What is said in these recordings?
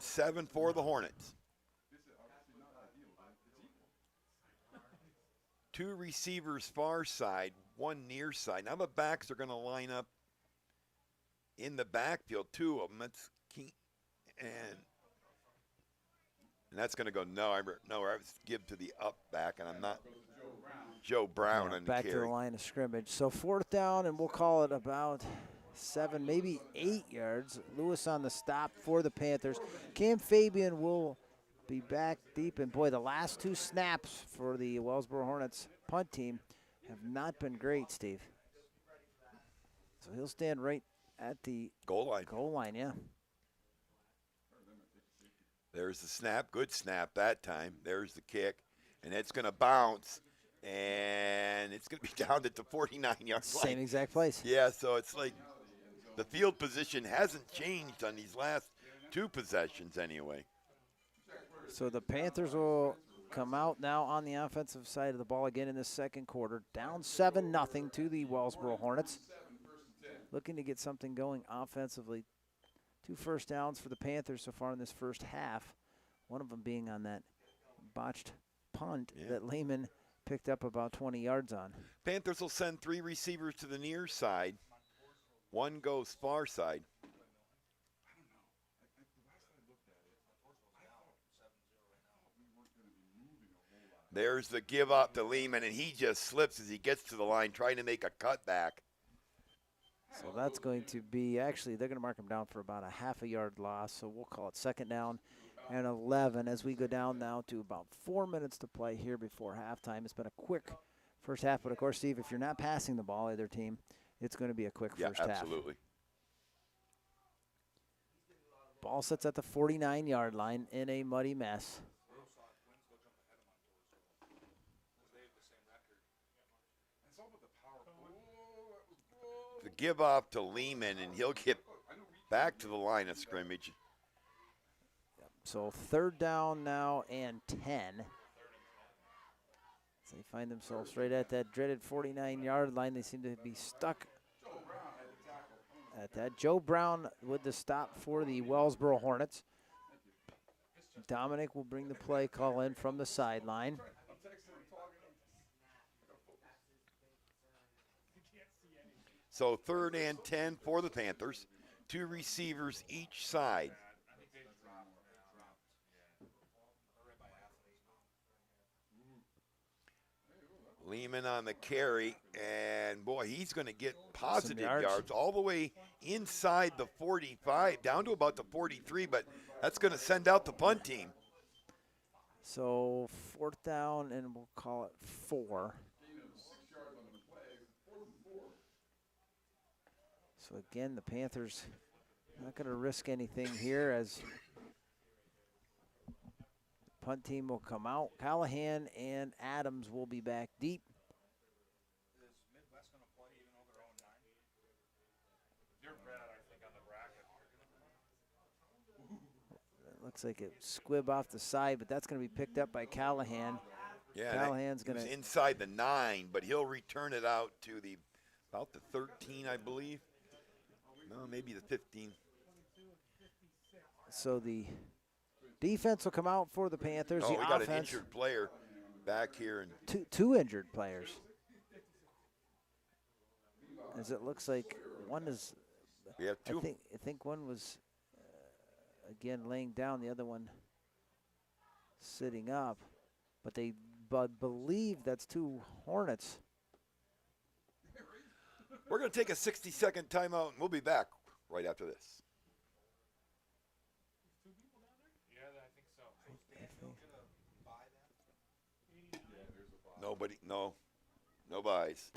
7 for the Hornets. 2 receivers far side, 1 near side. Now the backs are going to line up in the backfield, 2 of them. That's key. And that's going to go I was give to the up back, and I'm not. Joe Brown on the back carry. to the line of scrimmage. So 4th down, and we'll call it about 7, maybe 8 yards. Lewis on the stop for the Panthers. Cam Fabian will be back deep. And, boy, the last 2 snaps for the Wellsboro Hornets punt team have not been great, Steve. So he'll stand right at the goal line. Goal line, yeah. There's the snap. Good snap that time. There's the kick. And it's going to bounce. And it's going to be down at the 49-yard line. Same exact place. Yeah, so it's like the field position hasn't changed on these last 2 possessions anyway. So the Panthers will come out now on the offensive side of the ball again in the second quarter. Down 7-0 to the Wellsboro Hornets. Looking to get something going offensively. 2 first downs for the Panthers so far in this first half. One of them being on that botched punt that Lehman picked up about 20 yards on. Panthers will send 3 receivers to the near side. 1 goes far side. There's the give up to Lehman, and he just slips as he gets to the line trying to make a cutback. So that's going to be, actually, they're going to mark him down for about a half a yard loss. So we'll call it 2nd down and 11 as we go down now to about 4 minutes to play here before halftime. It's been a quick first half, but of course, Steve, if you're not passing the ball, either team, it's going to be a quick first half. Yeah, absolutely. Ball sits at the 49-yard line in a muddy mess. The give off to Lehman, and he'll get back to the line of scrimmage. So 3rd down now and 10. So they find themselves right at that dreaded 49-yard line. They seem to be stuck at that. Joe Brown with the stop for the Wellsboro Hornets. Dominic will bring the play call in from the sideline. So 3rd and 10 for the Panthers. 2 receivers each side. Lehman on the carry, and boy, he's going to get positive yards all the way inside the 45, down to about the 43, but that's going to send out the punt team. So 4th down, and we'll call it 4. So again, the Panthers not going to risk anything here as the punt team will come out. Callahan and Adams will be back deep. It looks like it squib off the side, but that's going to be picked up by Callahan. Yeah, Callahan's going to inside the 9, but he'll return it out to about the 13, I believe. No, maybe the 15. So the defense will come out for the Panthers. Oh, the we got an injured player back here. And two injured players. As it looks like one is, we have 2. I think one was, again, laying down, the other one sitting up. But they believe that's 2 Hornets. We're going to take a 60-second timeout, and we'll be back right after this. Nobody, no buys.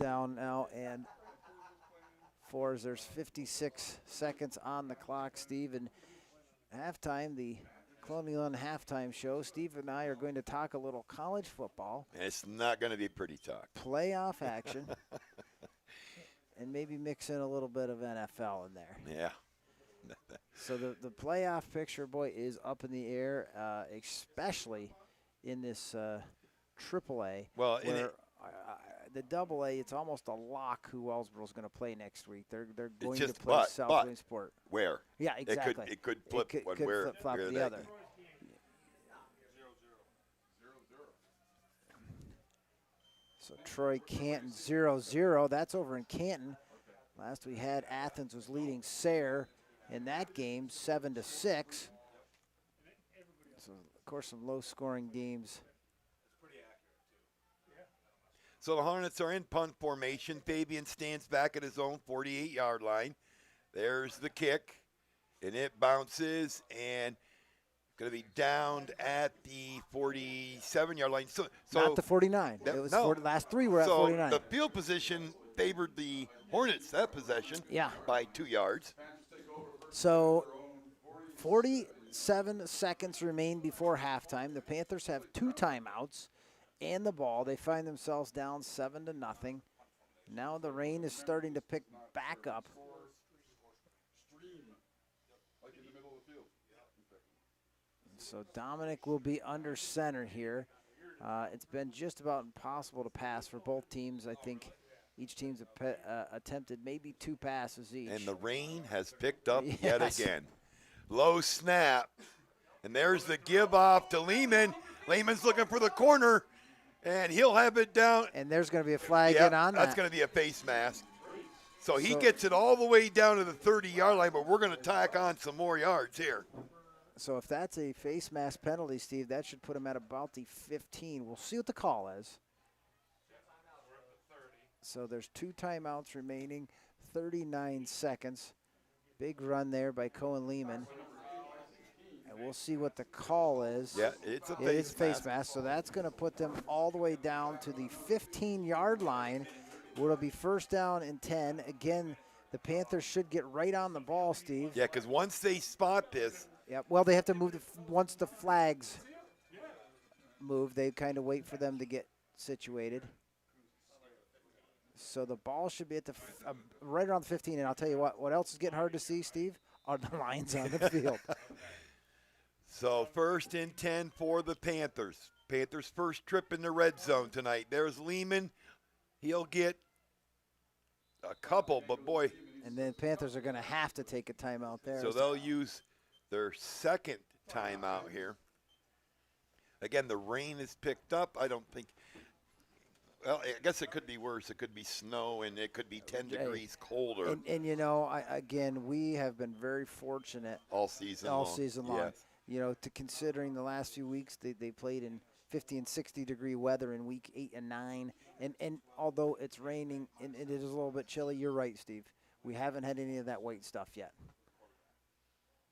down now and 4 as there's 56 seconds on the clock, Steve. And halftime, the Colonial halftime show, Steve and I are going to talk a little college football. It's not going to be pretty talk. Playoff action. And maybe mix in a little bit of NFL in there. Yeah. So the playoff picture, boy, is up in the air, especially in this AAA. Well, the AA, it's almost a lock who Wellsboro's going to play next week. They're going just, to play but, South Williamsport. Where? Yeah, exactly. It could flip could where flip-flop where the other. So Troy Canton 0-0. That's over in Canton. Last we had, Athens was leading Sayre in that game 7-6. So of course some low-scoring games. So the Hornets are in punt formation. Fabian stands back at his own 48-yard line. There's the kick, and it bounces and going to be downed at the 47-yard line. So not the 49. It was no. Last three were at 49. So the field position favored the Hornets that possession by 2 yards. So 47 seconds remain before halftime. The Panthers have 2 timeouts and the ball. They find themselves down 7-0. Now the rain is starting to pick back up. So Dominic will be under center here. It's been just about impossible to pass for both teams. I think each team's attempted maybe 2 passes each. And the rain has picked up yet again. Low snap. And there's the give off to Lehman. Lehman's looking for the corner, and he'll have it down. And there's going to be a flag in on that. That's going to be a face mask. So he gets it all the way down to the 30-yard line, but we're going to tack on some more yards here. So if that's a face mask penalty, Steve, that should put him at about the 15. We'll see what the call is. So there's 2 timeouts remaining, 39 seconds. Big run there by Cohen Lehman. And we'll see what the call is. Yeah, it's a face mask. So that's going to put them all the way down to the 15-yard line, where it'll be first down and 10. Again, the Panthers should get right on the ball, Steve. Yeah, because once they spot this. Yeah, well, they have to move once the flags move. They kind of wait for them to get situated. So the ball should be at the right around the 15. And I'll tell you what else is getting hard to see, Steve, are the lines on the field. So 1st and 10 for the Panthers. Panthers' first trip in the red zone tonight. There's Lehman. He'll get a couple, but boy. And then Panthers are going to have to take a timeout there. So they'll use their second timeout here. Again, the rain is picked up. I don't think. Well, I guess it could be worse. It could be snow, and it could be 10 degrees colder. And you know, again, we have been very fortunate all season long. Yes. You know, to considering the last few weeks, they played in 50 and 60-degree weather in week 8 and 9. And although it's raining and it is a little bit chilly, you're right, Steve. We haven't had any of that white stuff yet.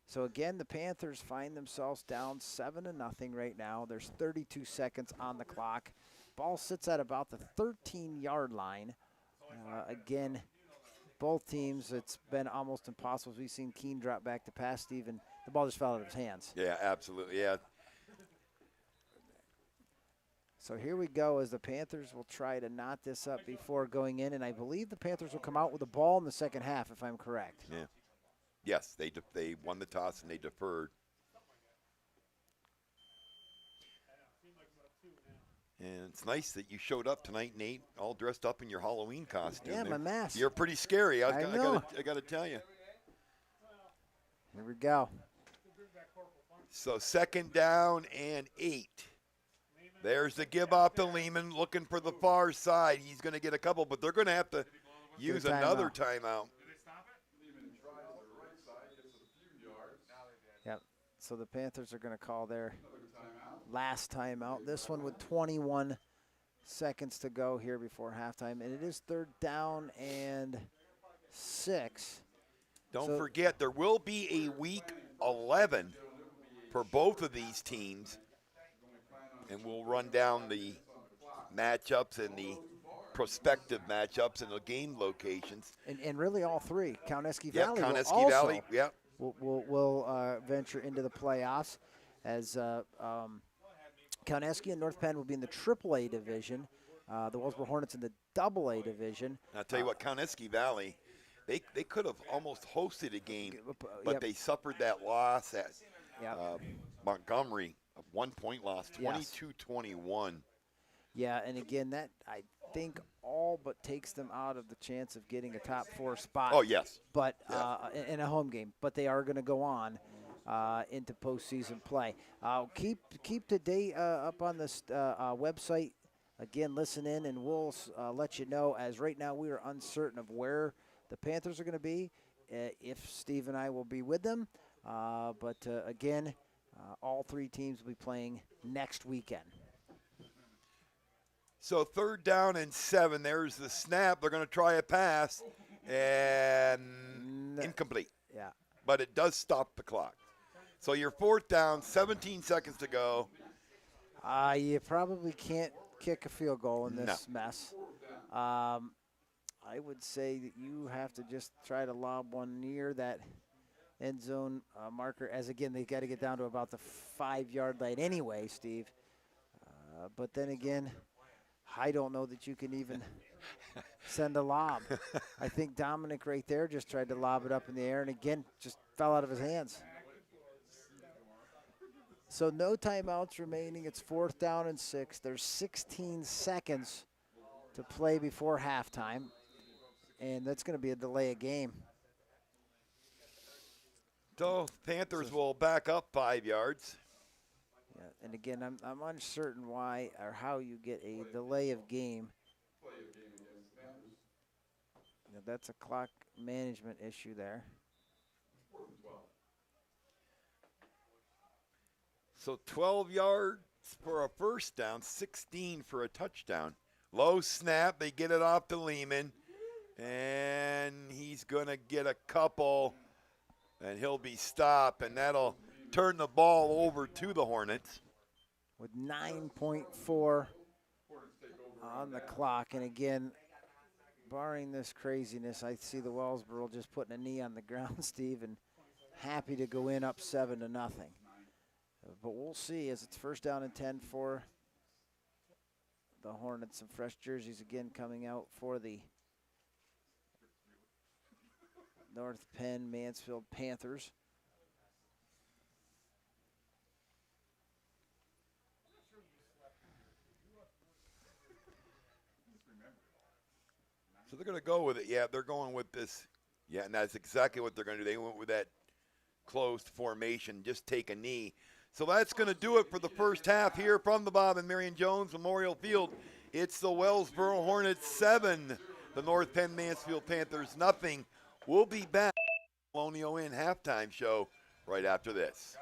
So, again, the Panthers find themselves down 7-0 right now. There's 32 seconds on the clock. Ball sits at about the 13-yard line. Again, both teams, it's been almost impossible. We've seen Keene drop back to pass, Steve, and the ball just fell out of his hands. Yeah, absolutely, yeah. So here we go as the Panthers will try to knot this up before going in, and I believe the Panthers will come out with the ball in the second half, if I'm correct. Yeah. Yes, they won the toss and they deferred. And it's nice that you showed up tonight, Nate, all dressed up in your Halloween costume. Yeah, my mask. You're pretty scary. I know. got to tell you. Here we go. So 2nd down and 8. There's the give off to Lehman, looking for the far side. He's going to get a couple, but they're going to have to use another timeout. Yep. So the Panthers are going to call their last timeout. This one with 21 seconds to go here before halftime. And it is 3rd down and 6. Don't forget, there will be a week 11 for both of these teams. And we'll run down the matchups and the prospective matchups and the game locations. And really all three. Kauneski Yep, Valley Kauneski Valley, yep. will venture into the playoffs as Kauneski and North Penn will be in the AAA division. The Wellsboro Hornets in the AA division. I'll tell you what, Kauneski Valley, they could have almost hosted a game, but they suffered that loss at Montgomery, a 1-point loss, 22-21. Yeah, and again, that I think all but takes them out of the chance of getting a top 4 spot. Oh, yes. But in a home game. But they are going to go on into postseason play. Keep the date up on this website. Again, listen in, and we'll let you know, as right now we are uncertain of where the Panthers are going to be, if Steve and I will be with them. But again, all 3 teams will be playing next weekend. So 3rd down and 7. There's the snap. They're going to try a pass, and incomplete. Yeah. But it does stop the clock. So your 4th down, 17 seconds to go. You probably can't kick a field goal in this mess. I would say that you have to just try to lob one near that end zone marker, as again, they got to get down to about the 5-yard line anyway, Steve. But then again, I don't know that you can even send a lob. I think Dominic right there just tried to lob it up in the air, and again, just fell out of his hands. So no timeouts remaining. It's 4th down and 6. There's 16 seconds to play before halftime, and that's going to be a delay of game. So Panthers will back up 5 yards. Yeah, and again, I'm uncertain why or how you get a delay of game. That's a clock management issue there. So 12 yards for a 1st down, 16 for a touchdown. Low snap, they get it off to Lehman, and he's going to get a couple, and he'll be stopped, and that'll turn the ball over to the Hornets. With 9.4 on the clock, and again, barring this craziness, I see the Wellsboro just putting a knee on the ground, Steve, and happy to go in up 7-0. But we'll see as it's 1st down and 10 for the Hornets. Some fresh jerseys again coming out for the North Penn Mansfield Panthers. So they're going to go with it. Yeah, they're going with this. Yeah, and that's exactly what they're going to do. They went with that closed formation, just take a knee. So that's going to do it for the first half here from the Bob and Marion Jones Memorial Field. It's the Wellsboro Hornets 7, the North Penn Mansfield Panthers nothing. We'll be back. Colonial Inn halftime show right after this.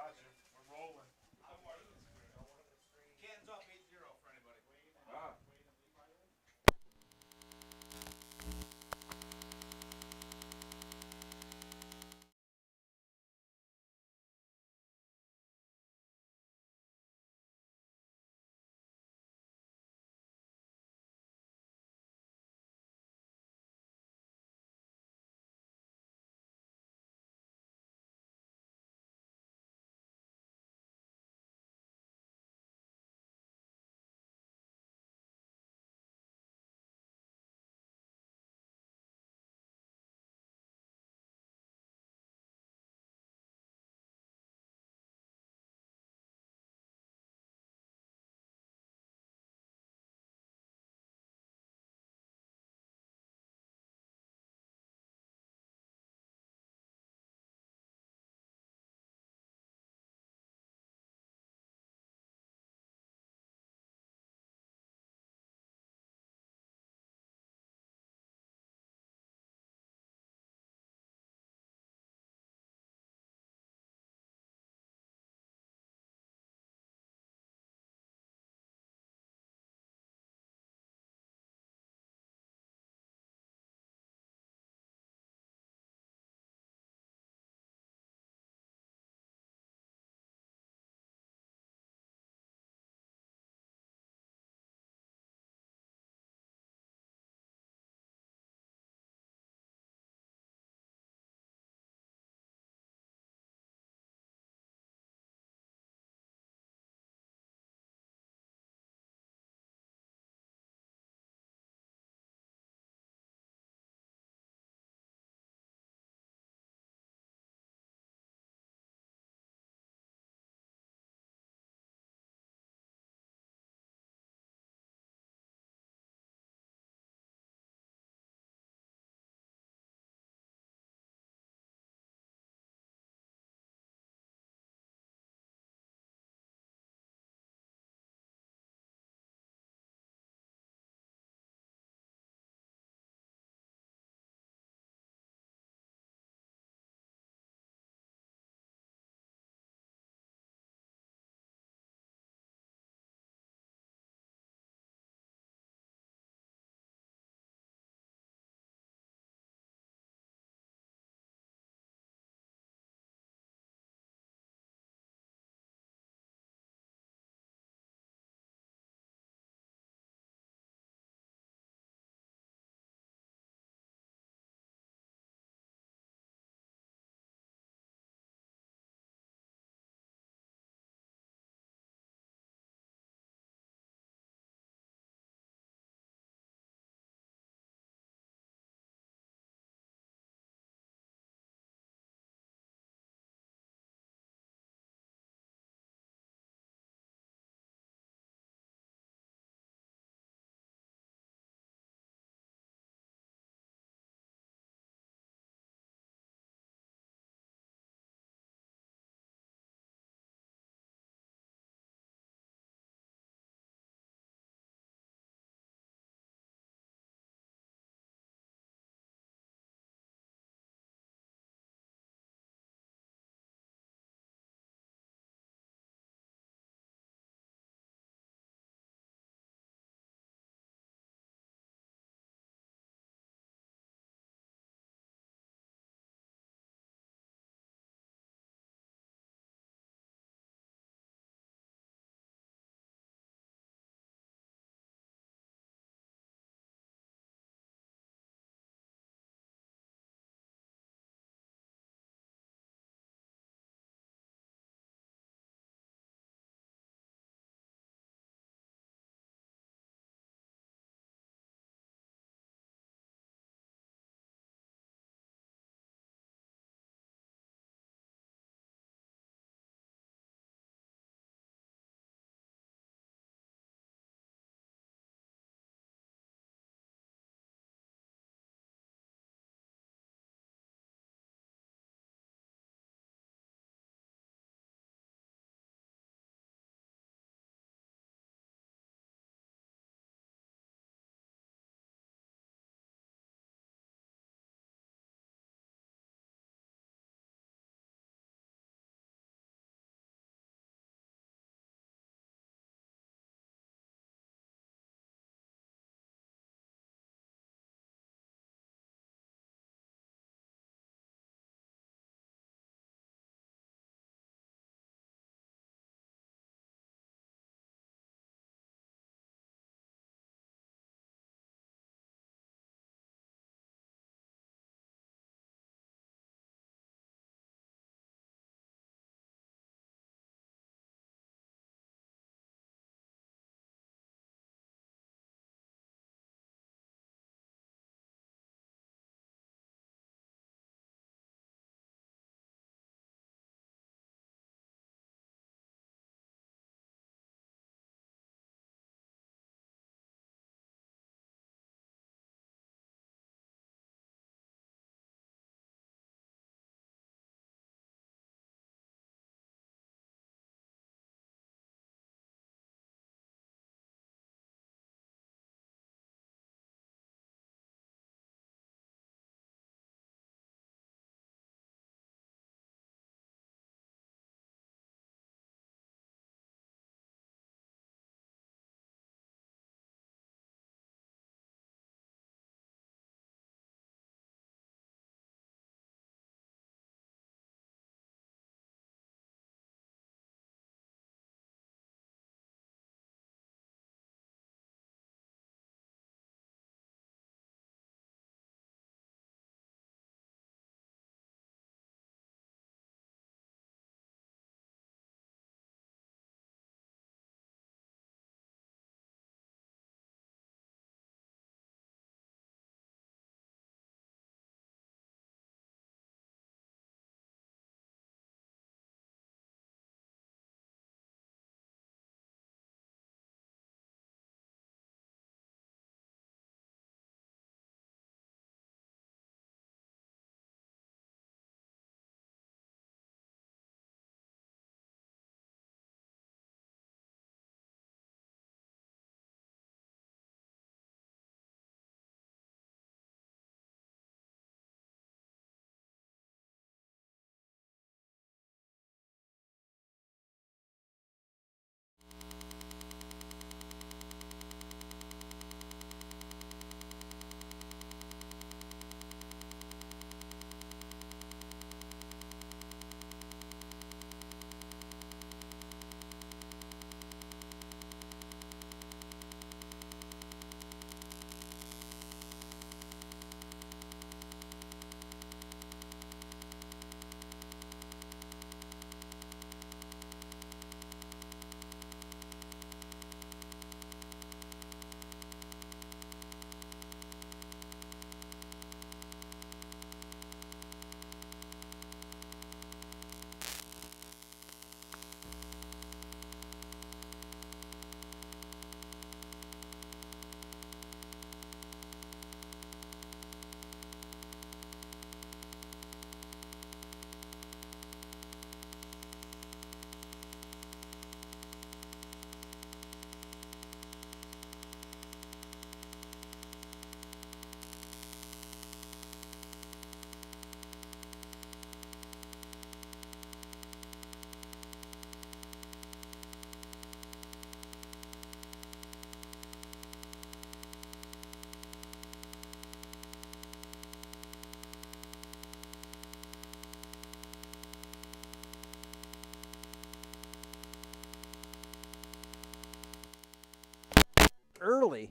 early.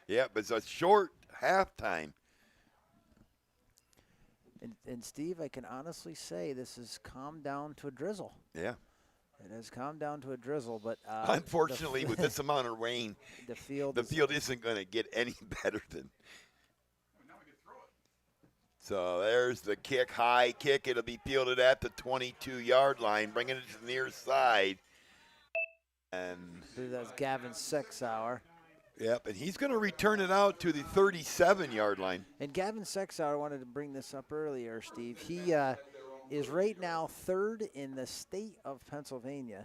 Yeah, but it's a short halftime. And Steve, I can honestly say this has calmed down to a drizzle. Yeah. It has calmed down to a drizzle, but unfortunately, with this amount of rain, the field isn't going to get any better than. So there's the kick, high kick. It'll be fielded at the 22-yard line, bringing it to the near side. And I believe that's Gavin Sexauer. Yep, and he's going to return it out to the 37-yard line. And Gavin Sexauer, I wanted to bring this up earlier, Steve. He is right now third in the state of Pennsylvania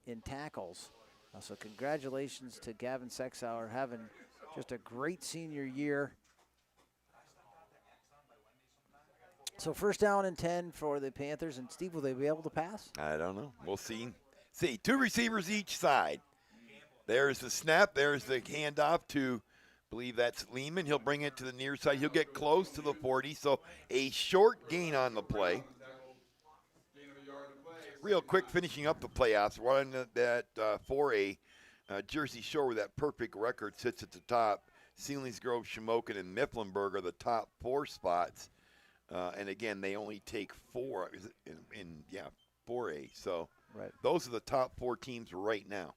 in tackles. So congratulations to Gavin Sexauer, having just a great senior year. So first down and 10 for the Panthers. And, Steve, will they be able to pass? I don't know. We'll see. Two receivers each side. There's the snap. There's the handoff to, I believe that's Lehman. He'll bring it to the near side. He'll get close to the 40. So a short gain on the play. Real quick, finishing up the playoffs. One that for a Jersey Shore with that perfect record sits at the top. Selinsgrove, Shamokin, and Mifflinburg are the top 4 spots. And again, they only take 4 in 4A. So right. Those are the top 4 teams right now.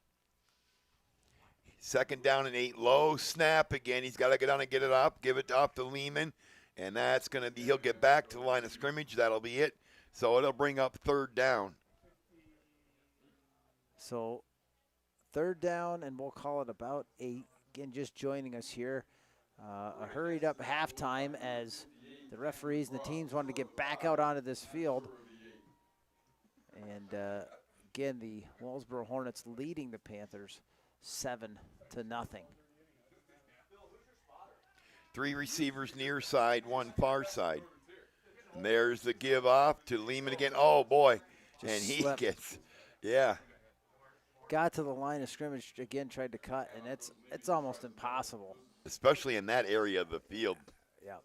Second down and 8, low snap again. He's got to get down and get it up, give it off to Lehman, and that's going to be, he'll get back to the line of scrimmage. That'll be it. So it'll bring up third down. So third down, and we'll call it about 8. Again, just joining us here. A hurried up halftime as the referees and the teams wanted to get back out onto this field. And again, the Wellsboro Hornets leading the Panthers 7-0. 3 receivers near side, 1 far side. And there's the give off to Lehman again. Oh, boy. Just and he slept. Gets, yeah. Got to the line of scrimmage again, tried to cut, and it's almost impossible. Especially in that area of the field. Yeah.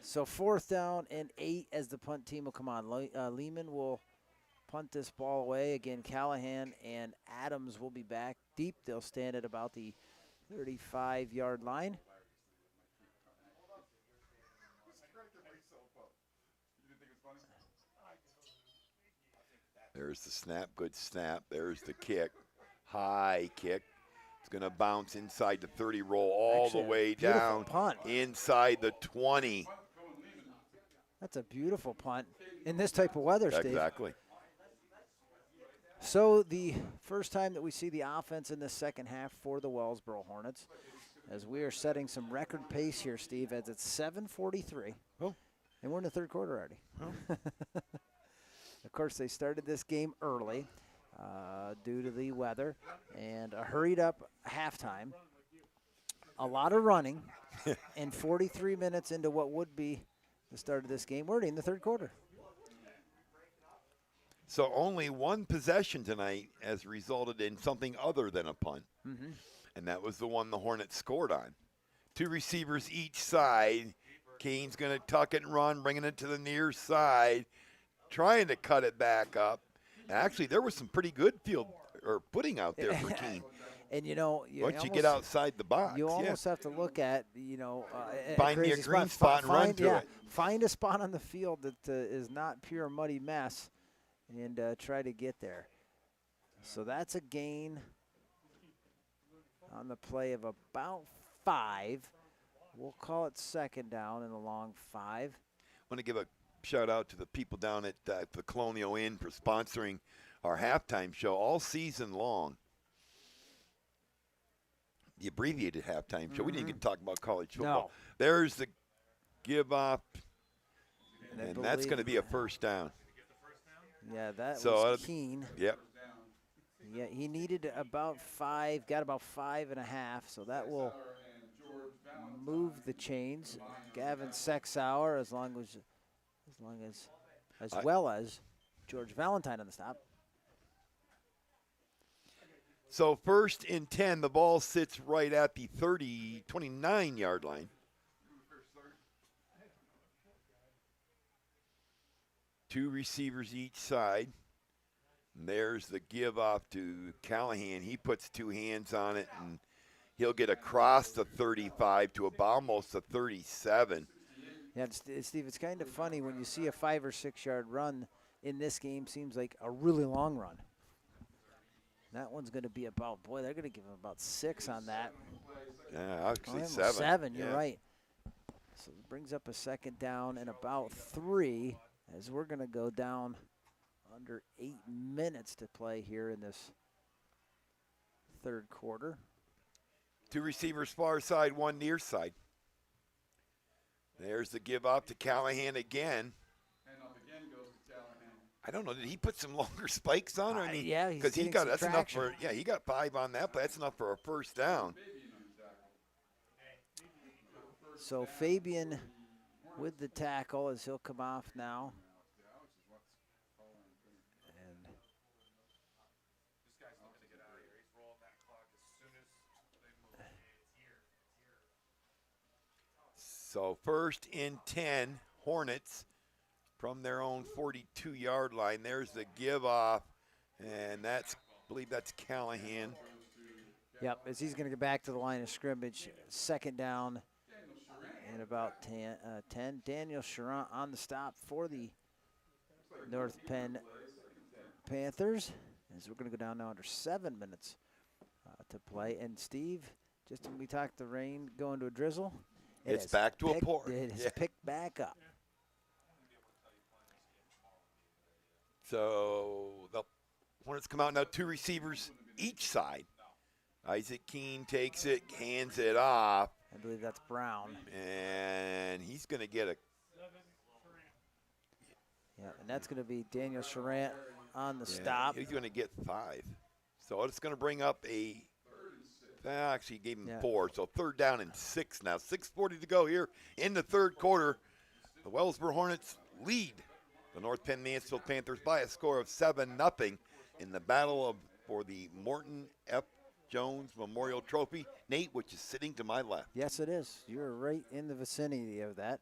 So fourth down and 8 as the punt team will come on. Lehman will punt this ball away. Again, Callahan and Adams will be back deep. They'll stand at about the 35-yard line. There's the snap, good snap. There's the kick, high kick. It's going to bounce inside the 30, roll all the way down punt. Inside the 20. That's a beautiful punt in this type of weather, Steve. Exactly. So the first time that we see the offense in the second half for the Wellsboro Hornets, as we are setting some record pace here, Steve, as it's 7:43. Oh. And we're in the third quarter already. Oh. Of course, they started this game early due to the weather and a hurried up halftime. A lot of running, and 43 minutes into what would be the start of this game, we're in the third quarter. So only one possession tonight has resulted in something other than a punt. Mm-hmm. And that was the one the Hornets scored on. 2 receivers each side. Kane's going to tuck it and run, bringing it to the near side, trying to cut it back up. And actually, there was some pretty good field or putting out there for Keene. And, once you get outside the box, you almost have to look at, find a your crazy green spot and run to it. Find a spot on the field that is not pure muddy mess and try to get there. So that's a gain on the play of about 5. We'll call it second down and a long 5. I want to give a shout out to the people down at the Colonial Inn for sponsoring our halftime show all season long. The abbreviated halftime show. We didn't get to talk about college football. No. There's the give up, And that's going to be a first down. Yeah, that was Keene. Yep. Yeah, he needed about 5, got about 5.5, so that will move the chains. Gavin Sexauer, as well as George Valentine on the stop. So first and 10, the ball sits right at the 29-yard line. Two receivers each side. And there's the give off to Callahan. He puts 2 hands on it, and he'll get across the 35 to about almost the 37. Yeah, Steve, it's kind of funny when you see a 5 or 6 yard run in this game. Seems like a really long run. That one's going to be about, boy, they're going to give him about 6 on that. Yeah, actually Almost 7. 7, you're Yeah. right. So it brings up a second down and about 3 as we're going to go down under 8 minutes to play here in this third quarter. 2 receivers far side, 1 near side. There's the give up to Callahan again. I don't know. Did he put some longer spikes on? Or Yeah, he's because he getting got some that's enough traction. for he got 5 on that, but that's enough for a first down. So Fabian with the tackle as he'll come off now. And So 1st and 10, Hornets from their own 42-yard line. There's the give off, and I believe that's Callahan. yep, as he's going to get back to the line of scrimmage, second down and about 10. Daniel Charant on the stop for the North Penn Panthers. As we're going to go down now under 7 minutes to play. And Steve, just when we talked the rain going to a drizzle, It's back to a pour. It has picked back up. So the Hornets come out now, 2 receivers each side. Isaac Keene takes it, hands it off, I believe that's Brown. and he's going to get a Yeah, and that's going to be Daniel Charant on the stop. He's going to get 5. So it's going to bring up actually he gave him 4. So 3rd down and 6 now. 6:40 to go here in the third quarter. The Wellsboro Hornets lead the North Penn Mansfield Panthers by a score of 7-0 in the battle for the Morton F. Jones Memorial Trophy. Nate, which is sitting to my left. Yes, it is. You're right in the vicinity of that.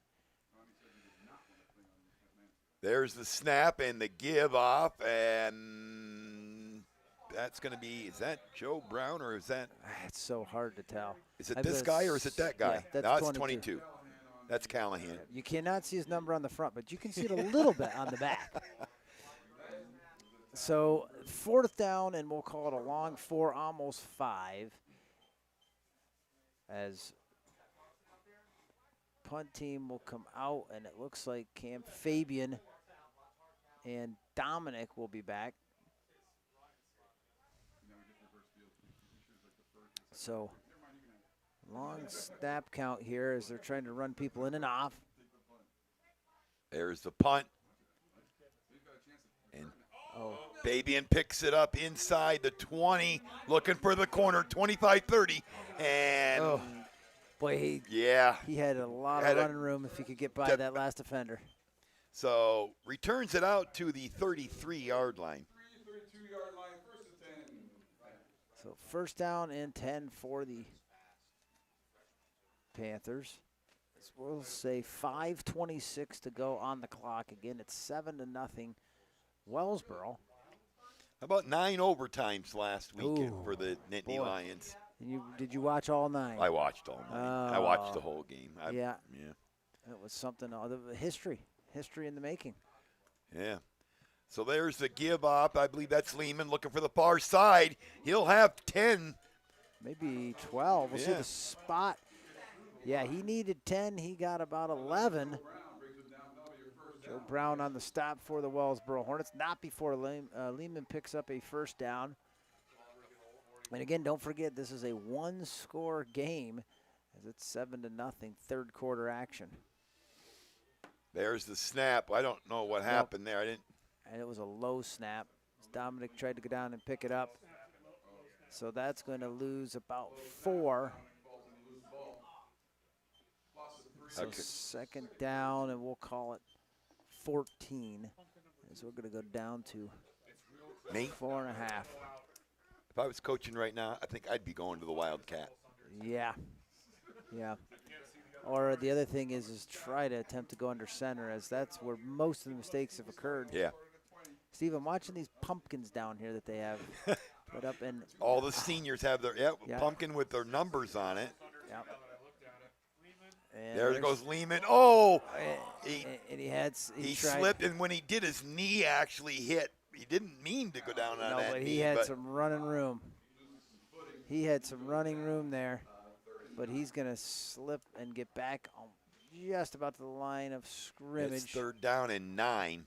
There's the snap and the give off, and that's going to be, is that Joe Brown or is that? It's so hard to tell. Is it this guy or is it that guy? Yeah, no, that's it's 22. That's Callahan. You cannot see his number on the front, but you can see it a little bit on the back. So 4th down, and we'll call it a long 4, almost 5. As punt team will come out, and it looks like Cam Fabian and Dominic will be back. So long snap count here as they're trying to run people in and off. There's the punt. And Fabian picks it up inside the 20, looking for the corner, 25-30. And boy, he had a lot of running room if he could get by that last defender. So returns it out to the 33-yard line. So 1st down and 10 for the Panthers. We'll say 5:26 to go on the clock. Again, it's 7-0 Wellsboro. How about 9 overtimes last weekend for the Nittany Lions? And did you watch all 9? I watched all 9. I watched the whole game. Yeah. It was something, history in the making. Yeah. So there's the give up. I believe that's Lehman looking for the far side. He'll have 10. Maybe 12. We'll see the spot. Yeah, he needed 10. He got about 11. Joe Brown on the stop for the Wellsboro Hornets. Not before Lehman picks up a first down. And again, don't forget, this is a 1-score game as it's 7-0 third quarter action. There's the snap. I don't know what happened there. And it was a low snap. Dominic tried to go down and pick it up. So that's going to lose about 4. So second down, and we'll call it 14. As we're going to go down to 4.5. If I was coaching right now, I think I'd be going to the Wildcat. Yeah. Or the other thing is try to attempt to go under center, as that's where most of the mistakes have occurred. Yeah. Steve, I'm watching these pumpkins down here that they have. Put up and all the seniors have their pumpkin with their numbers on it. Yep. And there goes Lehman. Oh, he slipped, and when he did, his knee actually hit. He didn't mean to go down on that but knee. He had some running room. He had some running room there, but he's going to slip and get back on just about to the line of scrimmage. It's 3rd down and 9.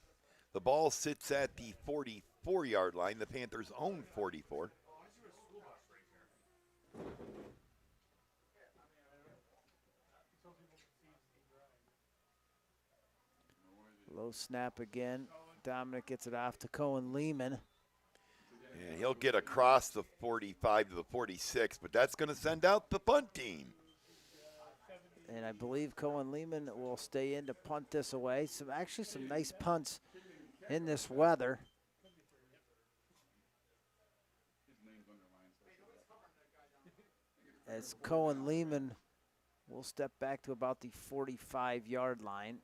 The ball sits at the 44-yard line. The Panthers own 44. Low snap again. Dominic gets it off to Cohen Lehman. And he'll get across the 45 to the 46, but that's going to send out the punt team. And I believe Cohen Lehman will stay in to punt this away. Actually some nice punts in this weather. As Cohen Lehman will step back to about the 45-yard line.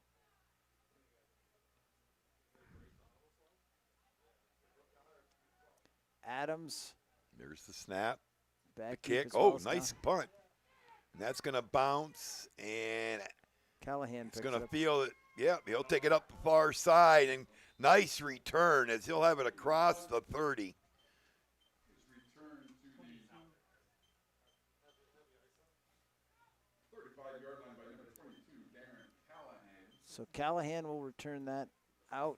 Adams. There's the snap. Back the kick. Oh, nice punt. And that's going to bounce, and Callahan is going to feel it. Yep, he'll take it up the far side, and nice return as he'll have it across the 30. So Callahan will return that out.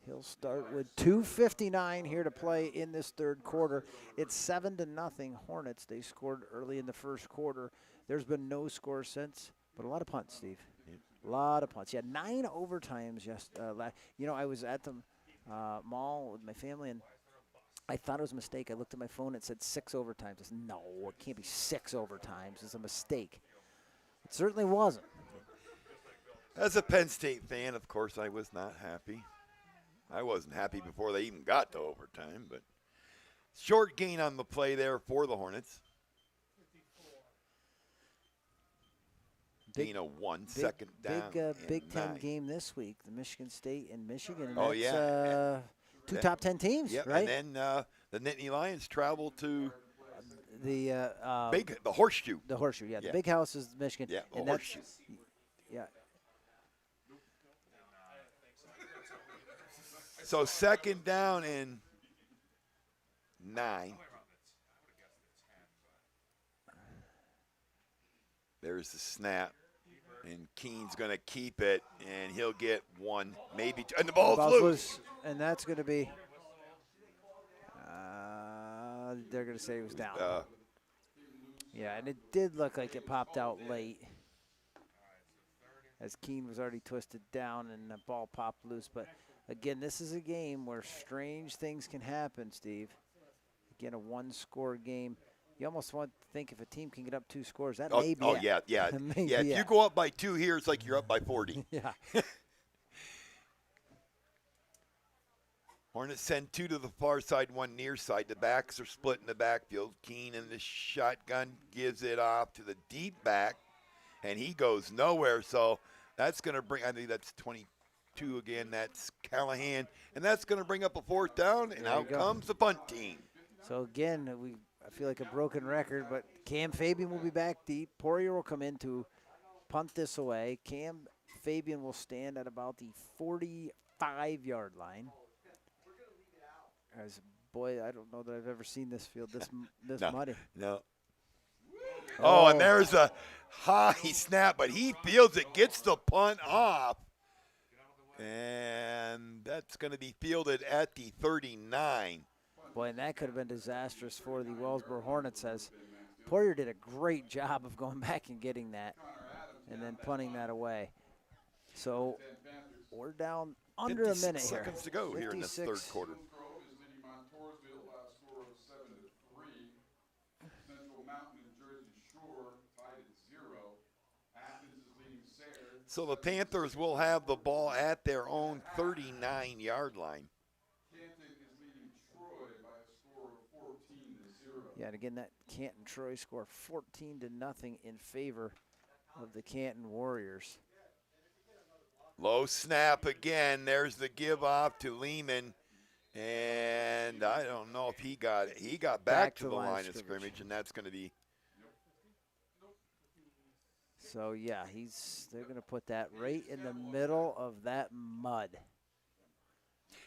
He'll start with 2:59 here to play in this 3rd quarter. It's 7-0 Hornets. They scored early in the 1st quarter. There's been no score since, but a lot of punts, Steve. A lot of punts. Yeah, 9 overtimes. I was at the mall with my family, and I thought it was a mistake. I looked at my phone. It said 6 overtimes. I said, no, it can't be 6 overtimes. It's a mistake. It certainly wasn't. As a Penn State fan, of course, I was not happy. I wasn't happy before they even got to overtime, but short gain on the play there for the Hornets. Gain of 1, 2nd down. Big Ten 9. game this week, the Michigan State and Michigan. And oh, that's, yeah. Two top 10 teams, yep. right? And then the Nittany Lions travel to the Horseshoe. The Horseshoe, yeah. The Big House is Michigan. Yeah, and Horseshoe. Yeah. So 2nd down and 9. There's the snap, and Keene's going to keep it, and he'll get 1, maybe 2, and the ball's loose. And that's going to be, they're going to say it was down. Yeah, and it did look like it popped out late, as Keene was already twisted down and the ball popped loose. But again, this is a game where strange things can happen, Steve. Again, a 1-score game. You almost want to think if a team can get up 2 scores, that may be yeah. If you go up by 2 here, it's like you're up by 40. Yeah. Hornets send 2 to the far side, 1 near side. The backs are split in the backfield. Keene in the shotgun gives it off to the deep back, and he goes nowhere. So that's going to bring, I think that's 22 again. That's Callahan, and that's going to bring up a 4th down, and out comes the punt team. So again, I feel like a broken record, but Cam Fabian will be back deep. Poirier will come in to punt this away. Cam Fabian will stand at about the 45-yard line. As boy, I don't know that I've ever seen this field this muddy. No. Oh, and there's a high snap, but he feels it, gets the punt off. And that's going to be fielded at the 39. Boy, and that could have been disastrous for the Wellsboro Hornets, as Poirier did a great job of going back and getting that and then punting that away. So we're down under a minute here. 56 seconds to go here in this 3rd quarter. So the Panthers will have the ball at their own 39-yard line. Yeah, and again, that Canton-Troy score 14-0 in favor of the Canton Warriors. Low snap again. There's the give off to Lehman. And I don't know if he got it. He got back to the line of scrimmage, and that's going to be. So, yeah, they're going to put that right in the middle of that mud.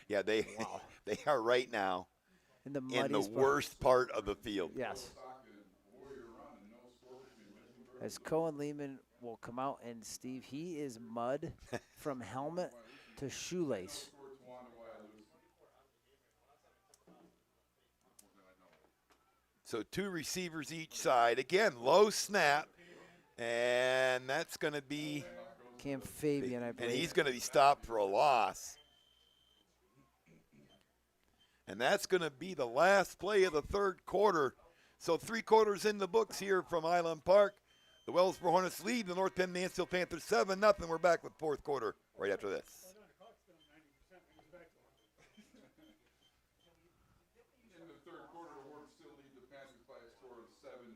Yeah, they Wow. they are right now in the worst part of the field. Yes. As Cohen Lehman will come out, and Steve, he is mud from helmet to shoelace. So 2 receivers each side. Again, low snap, and that's going to be Cam Fabian, I believe. And he's going to be stopped for a loss. And that's going to be the last play of the third quarter. So 3 quarters in the books here from Island Park. The Wellsboro Hornets lead the North Penn Mansfield Panthers 7-0. We're back with fourth quarter right after this. In the third quarter, the Hornets still lead the Panthers by a score of 7-0.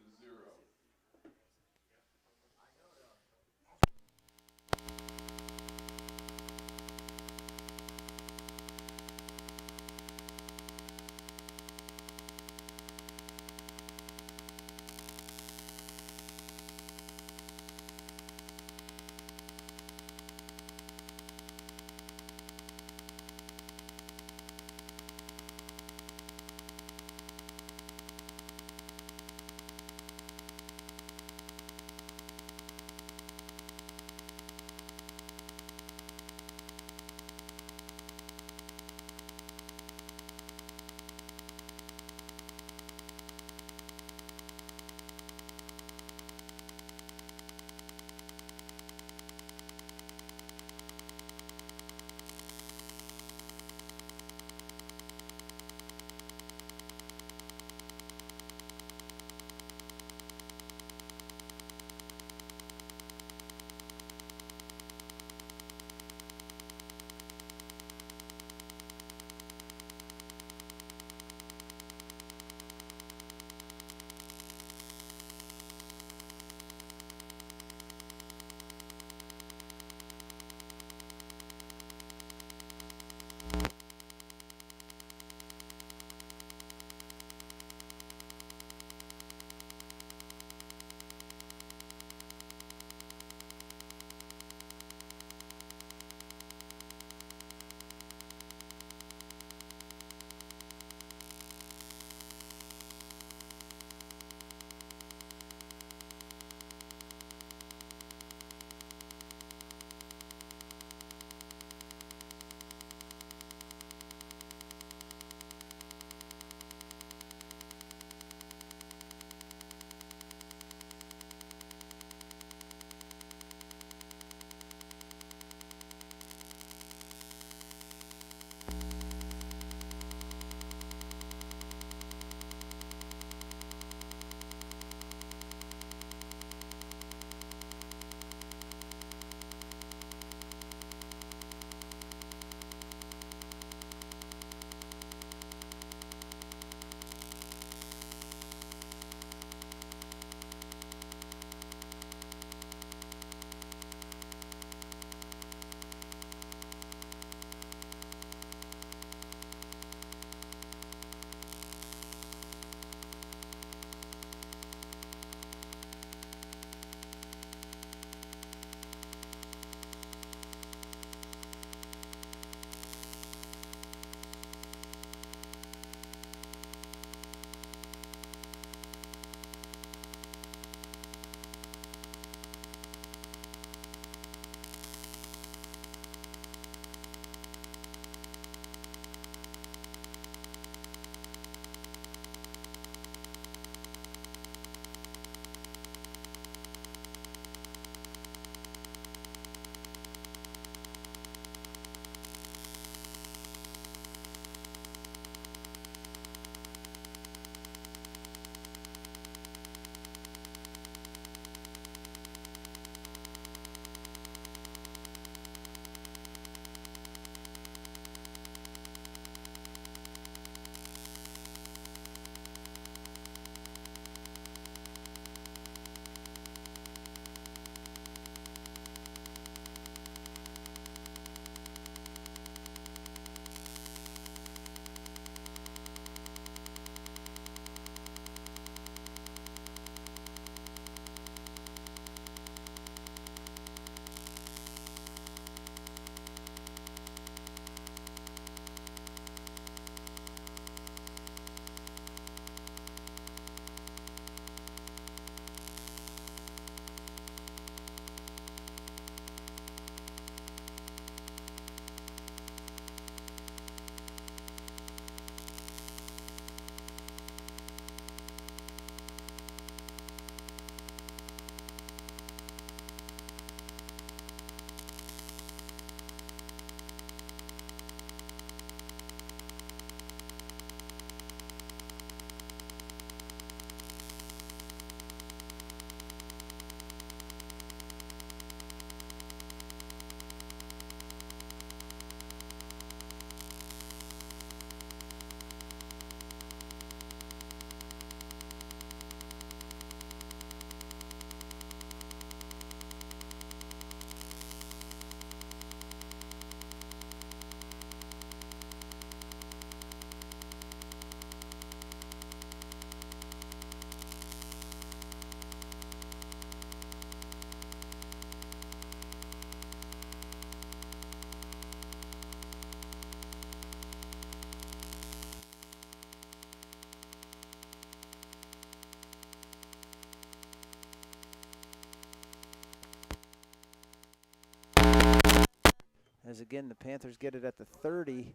as again the Panthers get it at the 30.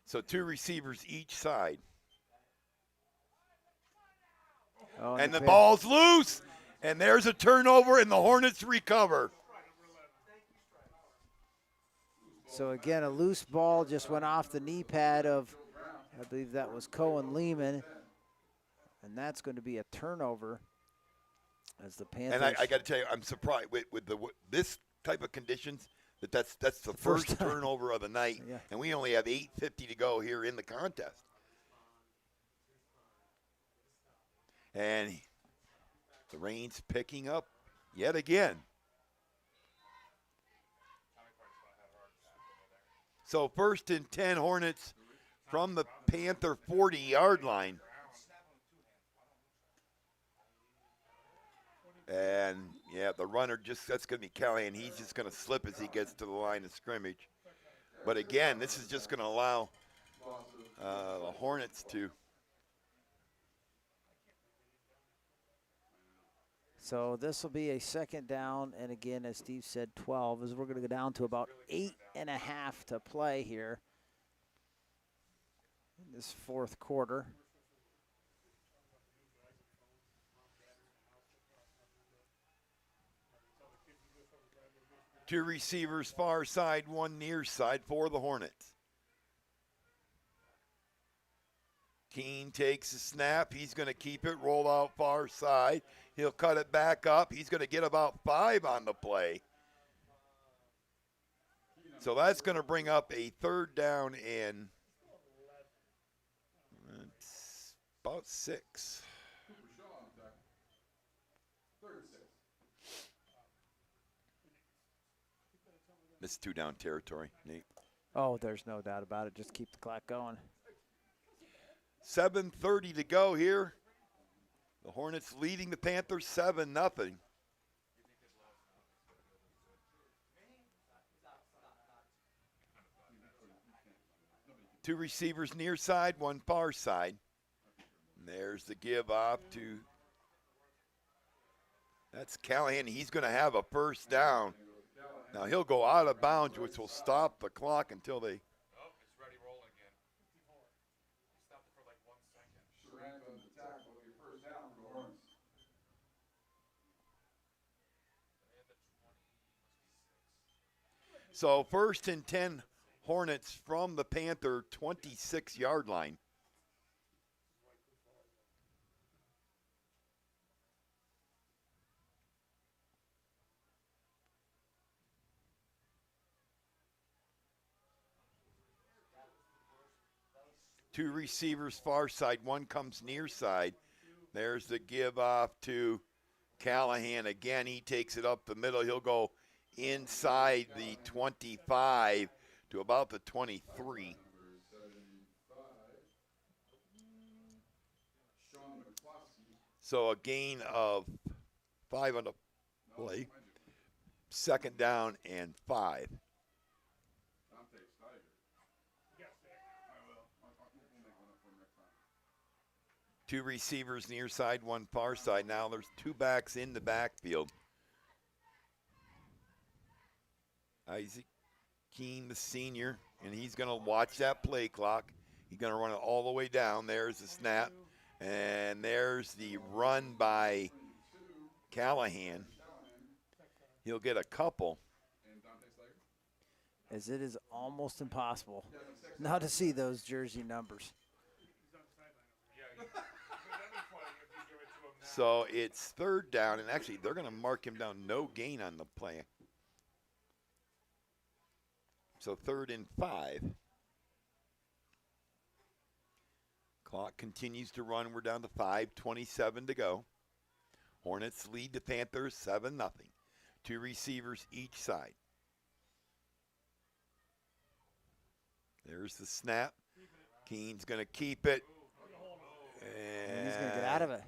So 2 receivers each side. Oh, And the ball's loose. And there's a turnover, and the Hornets recover. So again, a loose ball just went off the knee pad of, I believe that was Cohen Lehman. And that's going to be a turnover as the Panthers. And I got to tell you, I'm surprised with this type of conditions that's the first turnover of the night, Yeah. and we only have 8:50 to go here in the contest. And the rain's picking up yet again. So 1st and 10 Hornets from the Panther 40-yard line. And, yeah, the runner that's going to be Callahan. He's just going to slip as he gets to the line of scrimmage. But, again, this is just going to allow the Hornets to. So this will be a 2nd down, and again, as Steve said, 12, as we're going to go down to about 8.5 to play here in this 4th quarter. Two receivers far side, one near side for the Hornets. Keene takes the snap. He's going to keep it, roll out far side. He'll cut it back up. He's going to get about 5 on the play. So that's going to bring up a 3rd down in about 6. This is 2-down territory, Nate. Oh, there's no doubt about it. Just keep the clock going. 7:30 to go here. The Hornets leading the Panthers 7-0. Two receivers near side, one far side. And there's the give off to, that's Callahan. He's going to have a 1st down. Now he'll go out of bounds, which will stop the clock until they. Oh, it's ready rolling again. He stopped it for like 1 second. Durant on the tackle, your 1st down for the Hornets. So 1st and 10 Hornets from the Panther 26-yard line. Two receivers far side, one comes near side. There's the give off to Callahan. Again, he takes it up the middle. He'll go inside the 25 to about the 23. So a gain of 5 on the play. 2nd down and 5. Two receivers near side, one far side. Now there's 2 backs in the backfield. Isaac Keene, the senior, and he's going to watch that play clock. He's going to run it all the way down. There's the snap, and there's the run by Callahan. He'll get a couple. As it is almost impossible not to see those jersey numbers. So it's 3rd down, and actually they're going to mark him down. No gain on the play. So 3rd and 5. Clock continues to run. We're down to 5:27 to go. Hornets lead the Panthers 7-0. 2 receivers each side. There's the snap. Keene's going to keep it. And he's going to get out of it.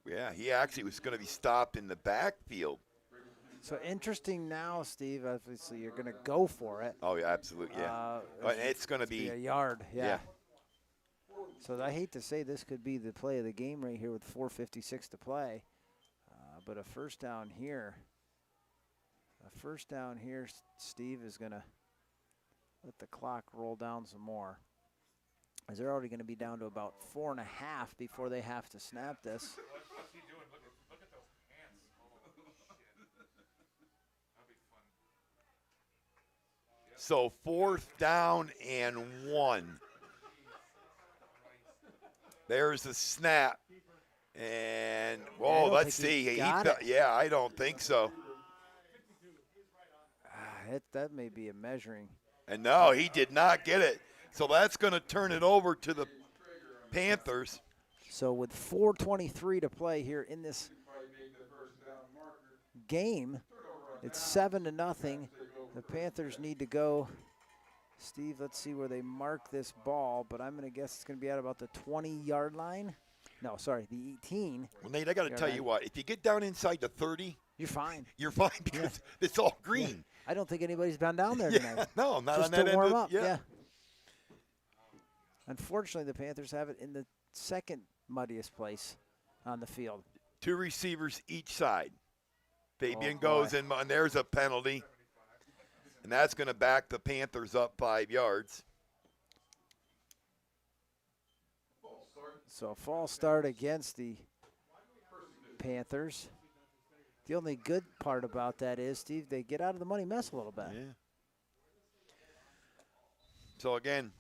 Yeah, he actually was going to be stopped in the backfield. So interesting now, Steve. Obviously, you're going to go for it. Oh, yeah, absolutely, yeah. It's going to be a yard, yeah. So I hate to say this could be the play of the game right here with 4:56 to play. But a first down here. Steve, is going to let the clock roll down some more. As they're already going to be down to about 4.5 before they have to snap this. What's he doing? Look at those hands. Oh, shit. That'll be fun. So 4th down and 1. There's the snap. And, whoa, let's see. Yeah, I don't think so. That may be a measuring. And no, he did not get it. So that's going to turn it over to the Panthers. So with 4:23 to play here in this game, it's 7-0. The Panthers need to go. Steve, let's see where they mark this ball, but I'm going to guess it's going to be at about the 20-yard line. No, sorry, the 18. Well, Nate, I got to tell you what. If you get down inside the 30, you're fine. You're fine because it's all green. Yeah. I don't think anybody's been down there tonight. No, not just on that to warm end. Up. Yeah. Unfortunately, the Panthers have it in the second muddiest place on the field. 2 receivers each side. Fabian boy. goes in, and there's a penalty. And that's going to back the Panthers up 5 yards. So a false start against the Panthers. The only good part about that is, Steve, they get out of the money mess a little bit. Yeah. So, again,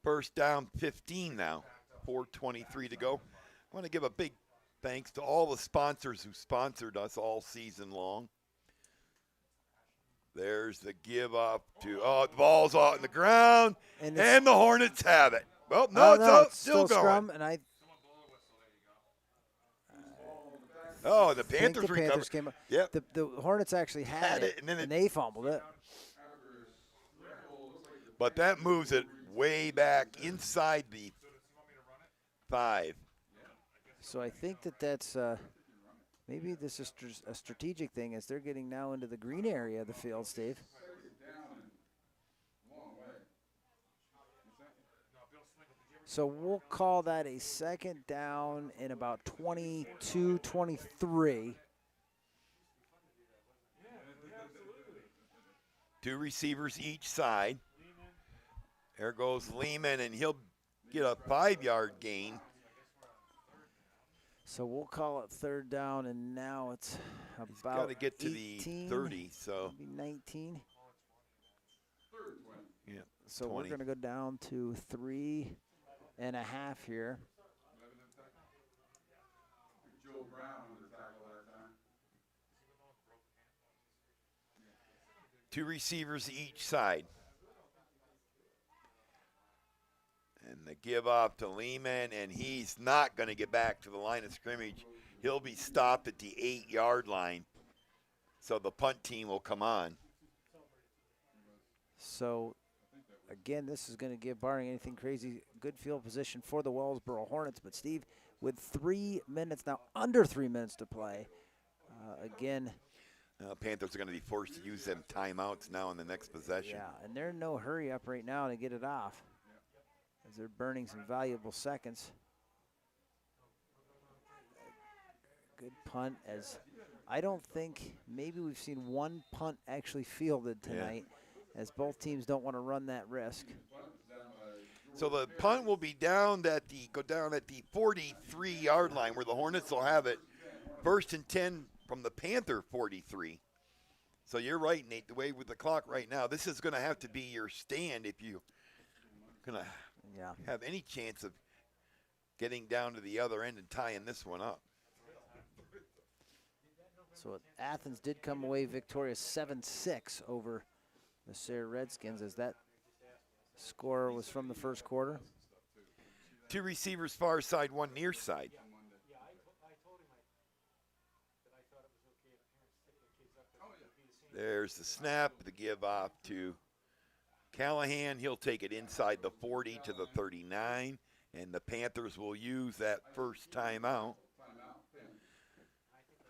first down 15 now, 4:23 to go. I want to give a big thanks to all the sponsors who sponsored us all season long. There's the give up to, the ball's out on the ground, and the Hornets have it. Well, no, it's still going. Scrum, and the Panthers recovered. Came up. Yep. The Hornets actually had it, and they fumbled it. But that moves it way back inside the 5. So I think that's maybe this is a strategic thing as they're getting now into the green area of the field, Steve. So we'll call that a second down in about 22, 23. 2 receivers each side. There goes Lehman, and he'll get a 5-yard gain. So we'll call it third down, and now it's about got to get to 18, the 30, so. maybe 19. Yeah. So 20. we're going to go down to 3.5 here. 2 receivers each side. And the give off to Lehman, and he's not going to get back to the line of scrimmage. He'll be stopped at the 8-yard line. So the punt team will come on. So, again, this is going to give, barring anything crazy, good field position for the Wellsboro Hornets. But, Steve, with 3 minutes now, under 3 minutes to play, again. Panthers are going to be forced to use them timeouts now in the next possession. Yeah, and they're in no hurry up right now to get it off, as they're burning some valuable seconds. Good punt, as I don't think maybe we've seen one punt actually fielded tonight, as both teams don't want to run that risk. So the punt will be down at the 43-yard line, where the Hornets will have it 1st and 10 from the Panther 43. So you're right, Nate, the way with the clock right now, this is going to have to be your stand if you're going to have any chance of getting down to the other end and tying this one up. So Athens did come away victorious 7-6 over the Sayre Redskins, as that score was from the first quarter. 2 receivers far side, 1 near side. There's the snap, the give off to Callahan. He'll take it inside the 40 to the 39, and the Panthers will use that first timeout.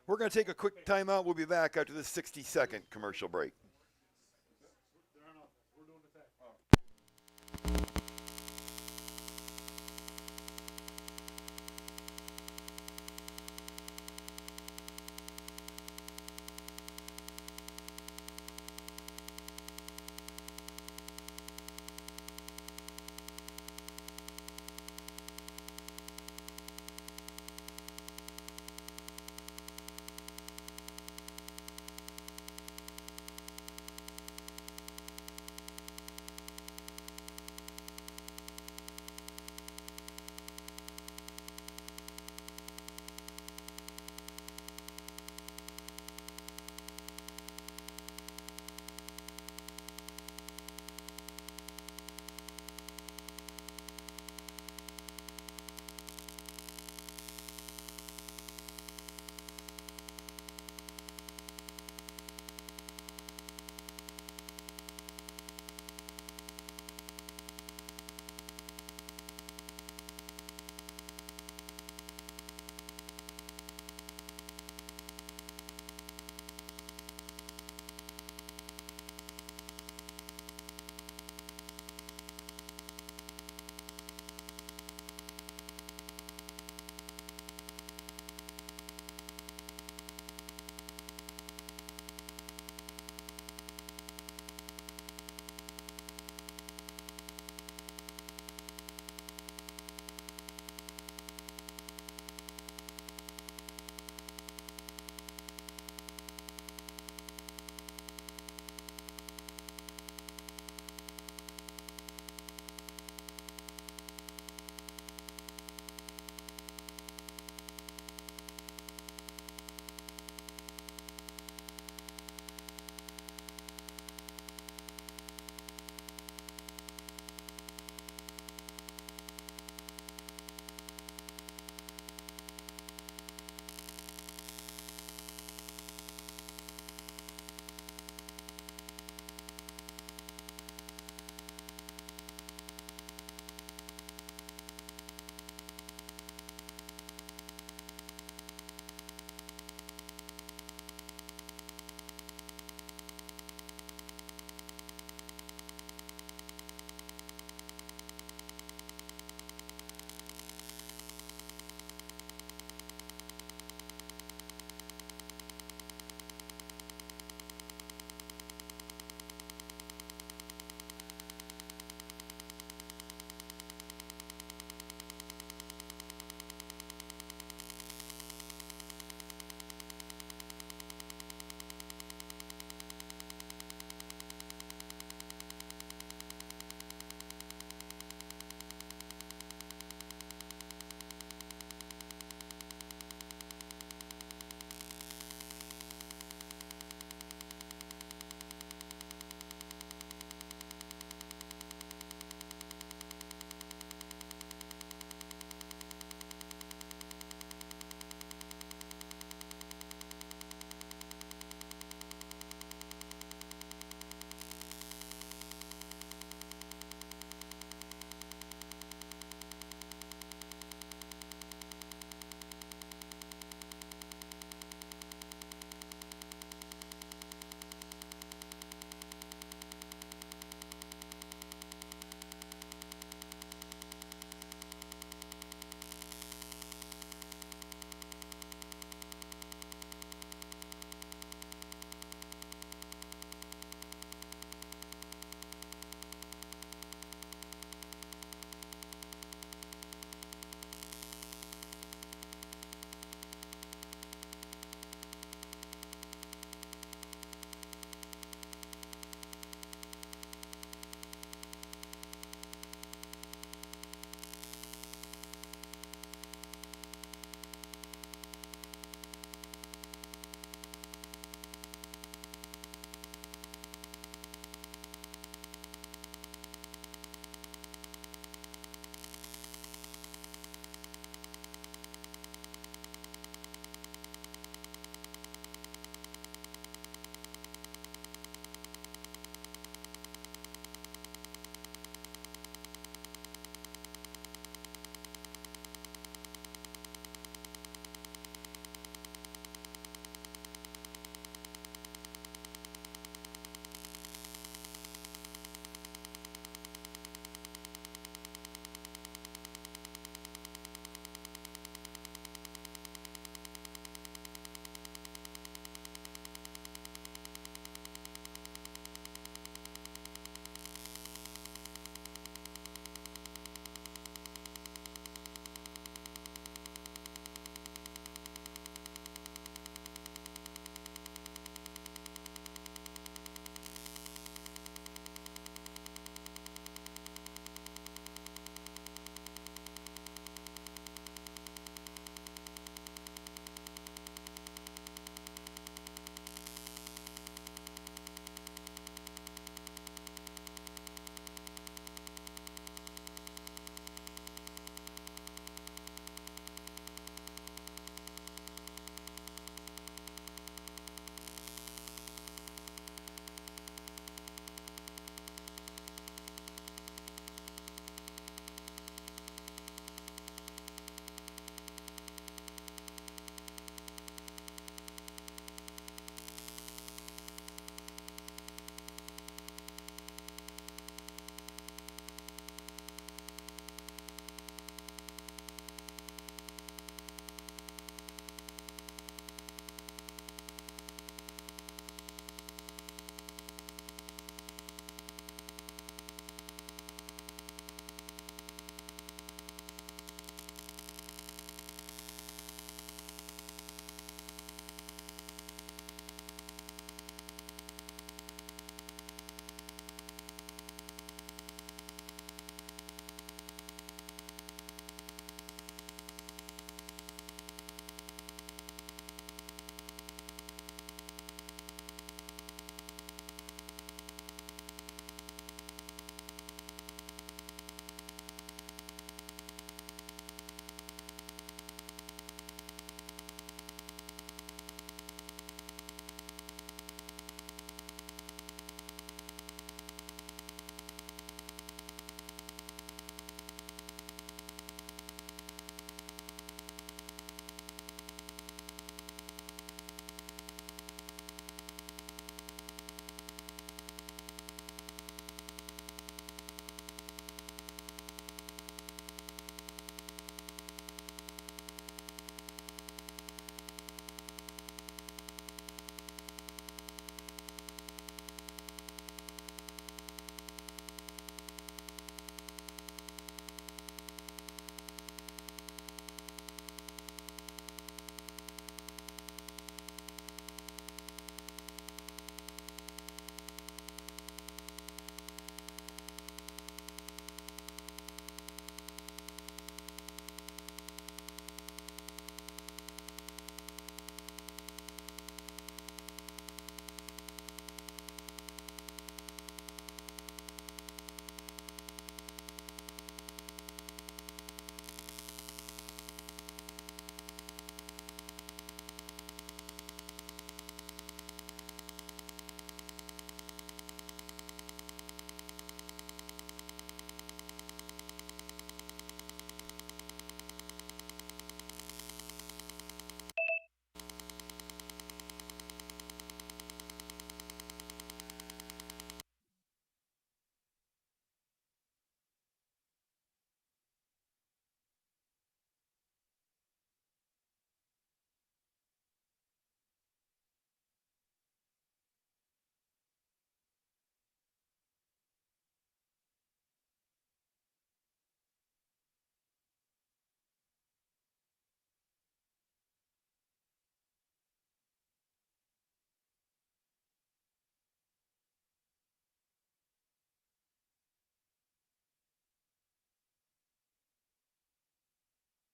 We're going to take a quick timeout. We'll be back after this 60-second commercial break.